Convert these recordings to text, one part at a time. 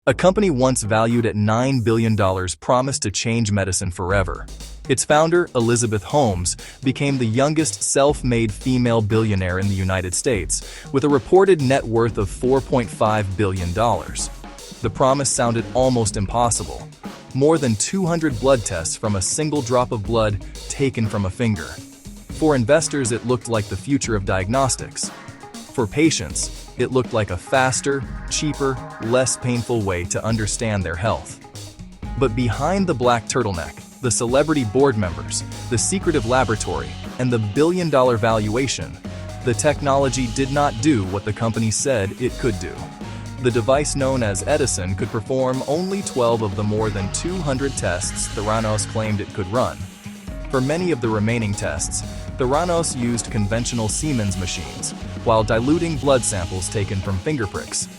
A company once valued at $9 billion promised to change medicine forever. Its founder, Elizabeth Holmes, became the youngest self-made female billionaire in the United States, with a reported net worth of $4.5 billion. The promise sounded almost impossible. More than 200 blood tests from a single drop of blood taken from a finger. For investors, it looked like the future of diagnostics. For patients, it looked like a faster, cheaper, less painful way to understand their health. But behind the black turtleneck, the celebrity board members, the secretive laboratory, and the billion-dollar valuation, the technology did not do what the company said it could do. The device known as Edison could perform only 12 of the more than 200 tests Theranos claimed it could run. For many of the remaining tests, Theranos used conventional Siemens machines, while diluting blood samples taken from finger pricks.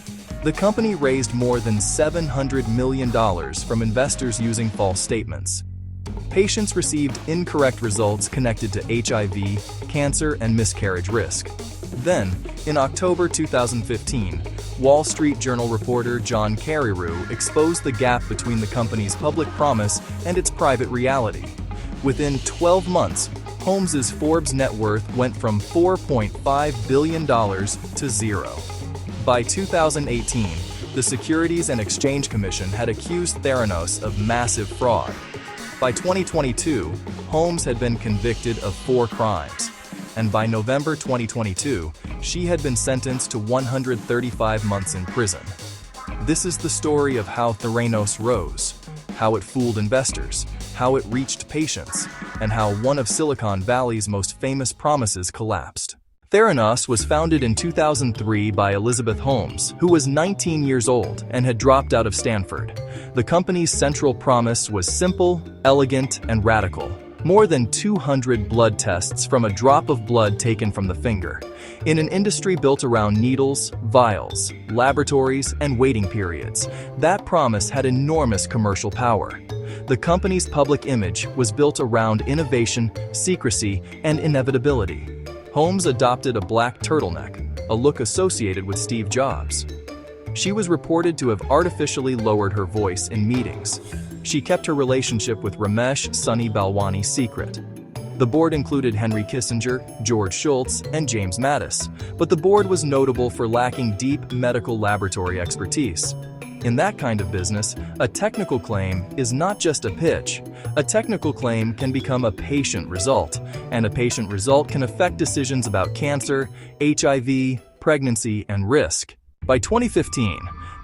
The company raised more than $700 million from investors using false statements. Patients received incorrect results connected to HIV, cancer, and miscarriage risk. Then, in October 2015, Wall Street Journal reporter John Carreyrou exposed the gap between the company's public promise and its private reality. Within 12 months, Holmes' Forbes net worth went from $4.5 billion to zero. By 2018, the Securities and Exchange Commission had accused Theranos of massive fraud. By 2022, Holmes had been convicted of 4 crimes, and by November 2022, she had been sentenced to 135 months in prison. This is the story of how Theranos rose, how it fooled investors, how it reached patients, and how one of Silicon Valley's most famous promises collapsed. Theranos was founded in 2003 by Elizabeth Holmes, who was 19 years old and had dropped out of Stanford. The company's central promise was simple, elegant, and radical. More than 200 blood tests from a drop of blood taken from the finger. In an industry built around needles, vials, laboratories, and waiting periods, that promise had enormous commercial power. The company's public image was built around innovation, secrecy, and inevitability. Holmes adopted a black turtleneck, a look associated with Steve Jobs. She was reported to have artificially lowered her voice in meetings. She kept her relationship with Ramesh Sunny Balwani secret. The board included Henry Kissinger, George Shultz, and James Mattis, but the board was notable for lacking deep medical laboratory expertise. In that kind of business, a technical claim is not just a pitch. A technical claim can become a patient result, and a patient result can affect decisions about cancer, HIV, pregnancy, and risk. By 2015,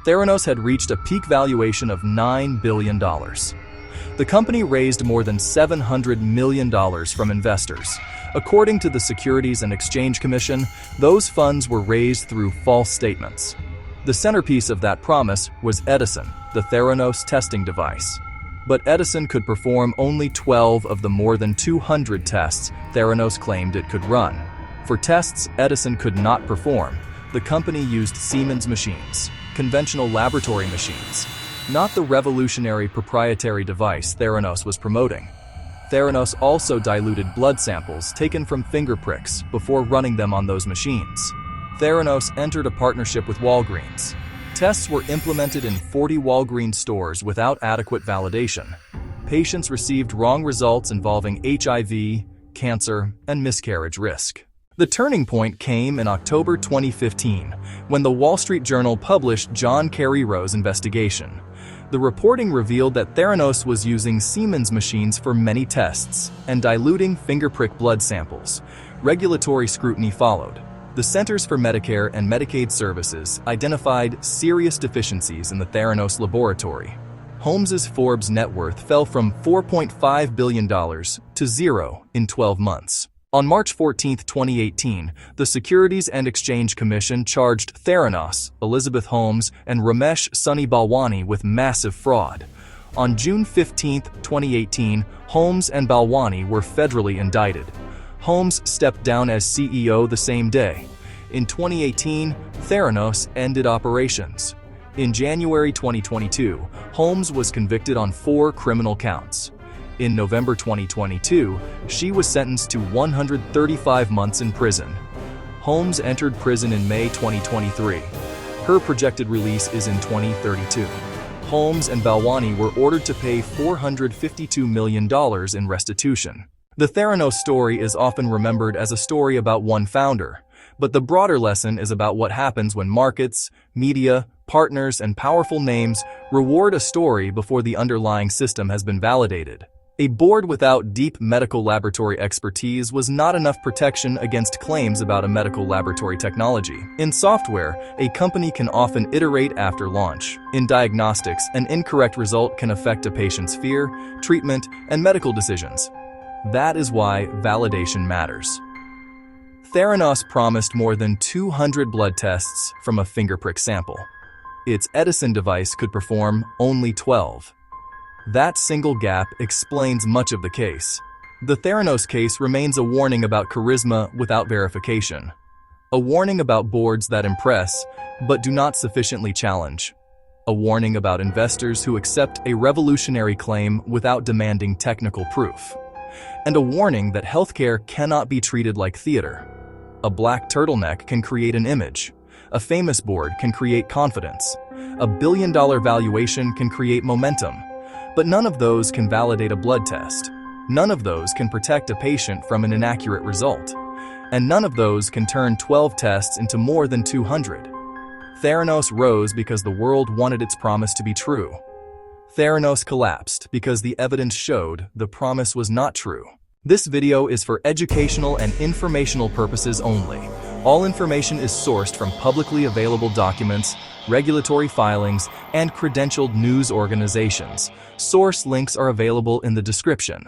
Theranos had reached a peak valuation of $9 billion. The company raised more than $700 million from investors. According to the Securities and Exchange Commission, those funds were raised through false statements. The centerpiece of that promise was Edison, the Theranos testing device. But Edison could perform only 12 of the more than 200 tests Theranos claimed it could run. For tests Edison could not perform, the company used Siemens machines, conventional laboratory machines, not the revolutionary proprietary device Theranos was promoting. Theranos also diluted blood samples taken from finger pricks before running them on those machines. Theranos entered a partnership with Walgreens. Tests were implemented in 40 Walgreens stores without adequate validation. Patients received wrong results involving HIV, cancer, and miscarriage risk. The turning point came in October 2015, when the Wall Street Journal published John Carreyrou's investigation. The reporting revealed that Theranos was using Siemens machines for many tests and diluting finger prick blood samples. Regulatory scrutiny followed. The Centers for Medicare and Medicaid Services identified serious deficiencies in the Theranos laboratory. Holmes' Forbes net worth fell from $4.5 billion to zero in 12 months. On March 14, 2018, the Securities and Exchange Commission charged Theranos, Elizabeth Holmes, and Ramesh Sunny Balwani with massive fraud. On June 15, 2018, Holmes and Balwani were federally indicted. Holmes stepped down as CEO the same day. In 2018, Theranos ended operations. In January 2022, Holmes was convicted on 4 criminal counts. In November 2022, she was sentenced to 135 months in prison. Holmes entered prison in May 2023. Her projected release is in 2032. Holmes and Balwani were ordered to pay $452 million in restitution. The Theranos story is often remembered as a story about one founder, but the broader lesson is about what happens when markets, media, partners, and powerful names reward a story before the underlying system has been validated. A board without deep medical laboratory expertise was not enough protection against claims about a medical laboratory technology. In software, a company can often iterate after launch. In diagnostics, an incorrect result can affect a patient's fear, treatment, and medical decisions. That is why validation matters. Theranos promised more than 200 blood tests from a finger prick sample. Its Edison device could perform only 12. That single gap explains much of the case. The Theranos case remains a warning about charisma without verification. A warning about boards that impress, but do not sufficiently challenge. A warning about investors who accept a revolutionary claim without demanding technical proof. And a warning that healthcare cannot be treated like theater. A black turtleneck can create an image. A famous board can create confidence. A billion-dollar valuation can create momentum. But none of those can validate a blood test. None of those can protect a patient from an inaccurate result. And none of those can turn 12 tests into more than 200. Theranos rose because the world wanted its promise to be true. Theranos collapsed because the evidence showed the promise was not true. This video is for educational and informational purposes only. All information is sourced from publicly available documents, regulatory filings, and credentialed news organizations. Source links are available in the description.